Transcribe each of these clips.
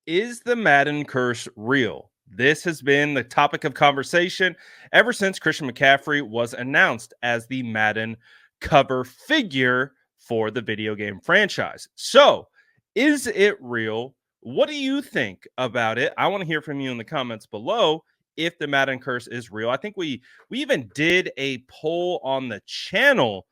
Is the Madden curse real? This has been the topic of conversation ever since Christian McCaffrey was announced as the Madden cover figure for the video game franchise. So, is it real? What do you think about it? I want to hear from you in the comments below if the Madden curse is real. I think we even did a poll on the channel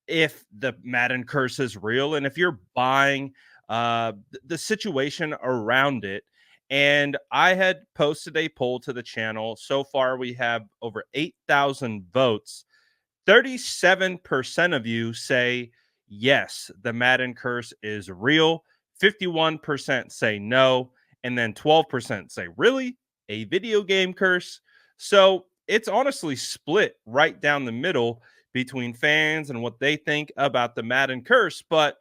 if the Madden curse is real and if you're buying the situation around it. And I had posted a poll to the channel. So far, we have over 8,000 votes. 37% of you say yes, the Madden curse is real. 51% say no. And then 12% say, really? A video game curse? So it's honestly split right down the middle between fans and what they think about the Madden curse. But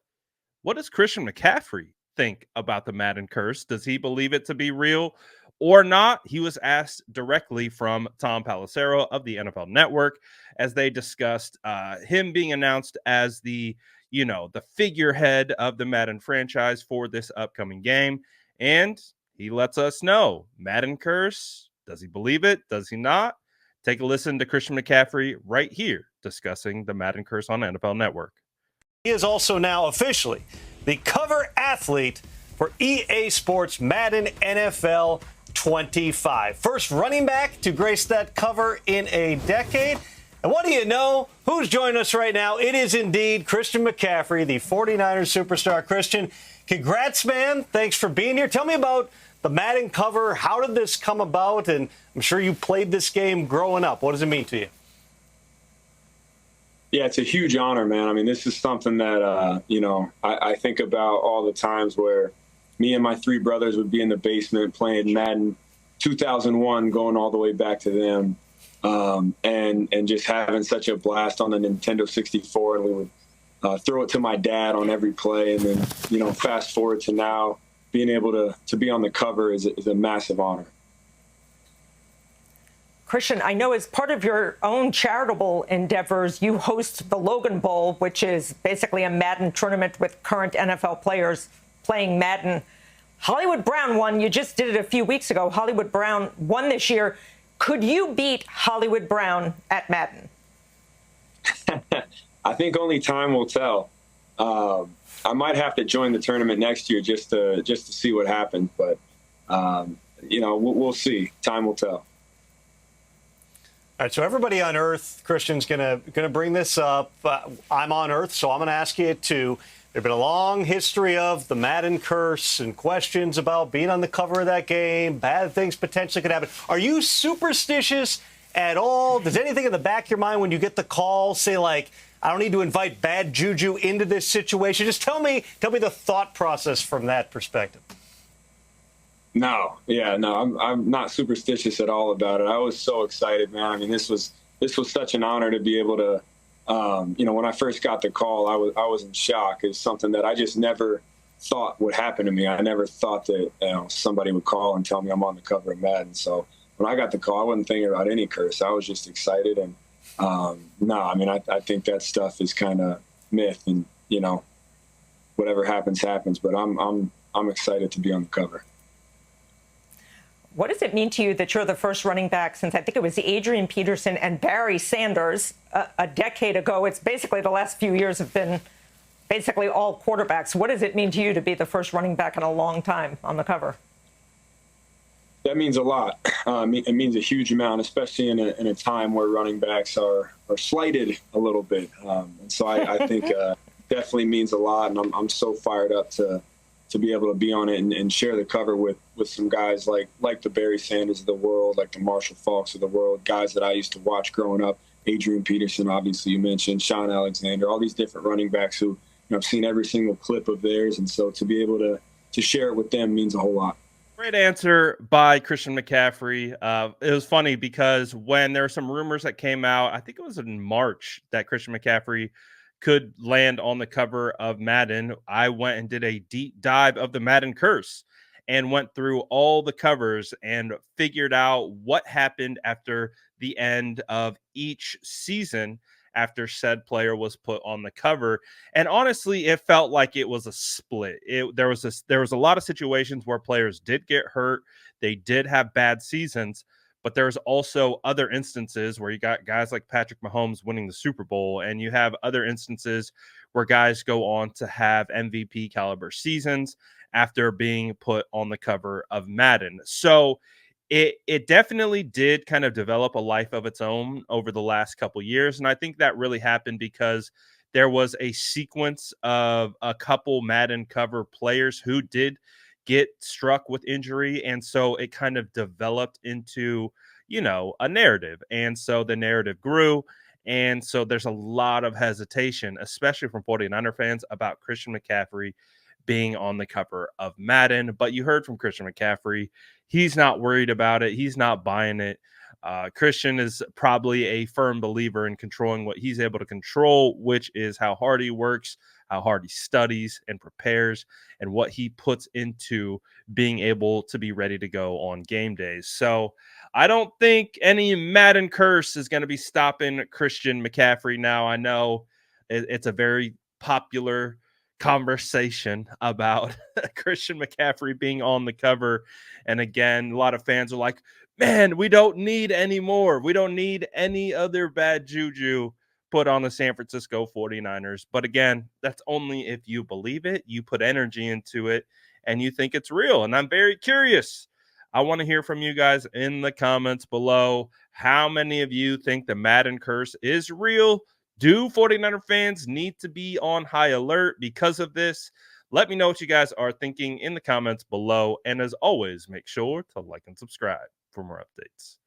what does Christian McCaffrey think about the Madden curse? Does he believe it to be real or not? He was asked directly from Tom Pelissero of the NFL Network as they discussed him being announced as the figurehead of the Madden franchise for this upcoming game. And he lets us know Madden curse. Does he believe it? Does he not? Take a listen to Christian McCaffrey right here discussing the Madden curse on NFL Network. He is also now officially the cover athlete for EA Sports Madden NFL 25. First running back to grace that cover in a decade. And what do you know? Who's joining us right now? It is indeed Christian McCaffrey, the 49ers superstar. Christian, congrats, man. Thanks for being here. Tell me about the Madden cover. How did this come about? And I'm sure you played this game growing up. What does it mean to you? Yeah, it's a huge honor, man. I mean, this is something that, I think about all the times where me and my three brothers would be in the basement playing Madden 2001, going all the way back to them, and just having such a blast on the Nintendo 64. And we would throw it to my dad on every play. And then, fast forward to now, being able to be on the cover is a massive honor. Christian, I know as part of your own charitable endeavors, you host the Logan Bowl, which is basically a Madden tournament with current NFL players playing Madden. Hollywood Brown won. You just did it a few weeks ago. Hollywood Brown won this year. Could you beat Hollywood Brown at Madden? I think only time will tell. I might have to join the tournament next year just to see what happens. But, we'll see. Time will tell. All right, so everybody on Earth, Christian's gonna bring this up. I'm on Earth, so I'm gonna ask you too. There's been a long history of the Madden curse and questions about being on the cover of that game. Bad things potentially could happen. Are you superstitious at all? Does anything in the back of your mind when you get the call say like, I don't need to invite bad juju into this situation? Just tell me the thought process from that perspective. No, I'm not superstitious at all about it. I was so excited, man. I mean, this was such an honor to be able to, when I first got the call, I was in shock. It's something that I just never thought would happen to me. I never thought that somebody would call and tell me I'm on the cover of Madden. So when I got the call, I wasn't thinking about any curse. I was just excited. And I think that stuff is kind of myth, and whatever happens. But I'm excited to be on the cover. What does it mean to you that you're the first running back since I think it was Adrian Peterson and Barry Sanders a decade ago? It's basically the last few years have been basically all quarterbacks. What does it mean to you to be the first running back in a long time on the cover? That means a lot. It means a huge amount, especially in a time where running backs are slighted a little bit. And so I think definitely means a lot. And I'm so fired up to be able to be on it and share the cover with some guys like the Barry Sanders of the world, like the Marshall Faulks of the world, guys that I used to watch growing up. Adrian Peterson, obviously you mentioned, Sean Alexander, all these different running backs who I've seen every single clip of theirs. And so to be able to share it with them means a whole lot. Great answer by Christian McCaffrey. It was funny because when there were some rumors that came out, I think it was in March, that Christian McCaffrey could land on the cover of Madden, I went and did a deep dive of the Madden curse and went through all the covers and figured out what happened after the end of each season. after said player was put on the cover. And honestly, it felt like it was a split. There was a lot of situations where players did get hurt. They did have bad seasons, but there's also other instances where you got guys like Patrick Mahomes winning the Super Bowl, and you have other instances where guys go on to have MVP caliber seasons after being put on the cover of Madden. So it definitely did kind of develop a life of its own over the last couple years. And I think that really happened because there was a sequence of a couple Madden cover players who did get struck with injury. And so it kind of developed into, a narrative. And so the narrative grew. And so there's a lot of hesitation, especially from 49er fans, about Christian McCaffrey being on the cover of Madden. But you heard from Christian McCaffrey. He's not worried about it. He's not buying it. Christian is probably a firm believer in controlling what he's able to control, which is how hard he works, how hard he studies and prepares, and what he puts into being able to be ready to go on game days. So I don't think any Madden curse is going to be stopping Christian McCaffrey now. I know it's a very popular conversation about Christian McCaffrey being on the cover. And again, a lot of fans are like, man, we don't need any more. We don't need any other bad juju put on the San Francisco 49ers. But again, that's only if you believe it, you put energy into it, and you think it's real. And I'm very curious. I want to hear from you guys in the comments below. How many of you think the Madden curse is real? Do 49er fans need to be on high alert because of this? Let me know what you guys are thinking in the comments below. And as always, make sure to like and subscribe for more updates.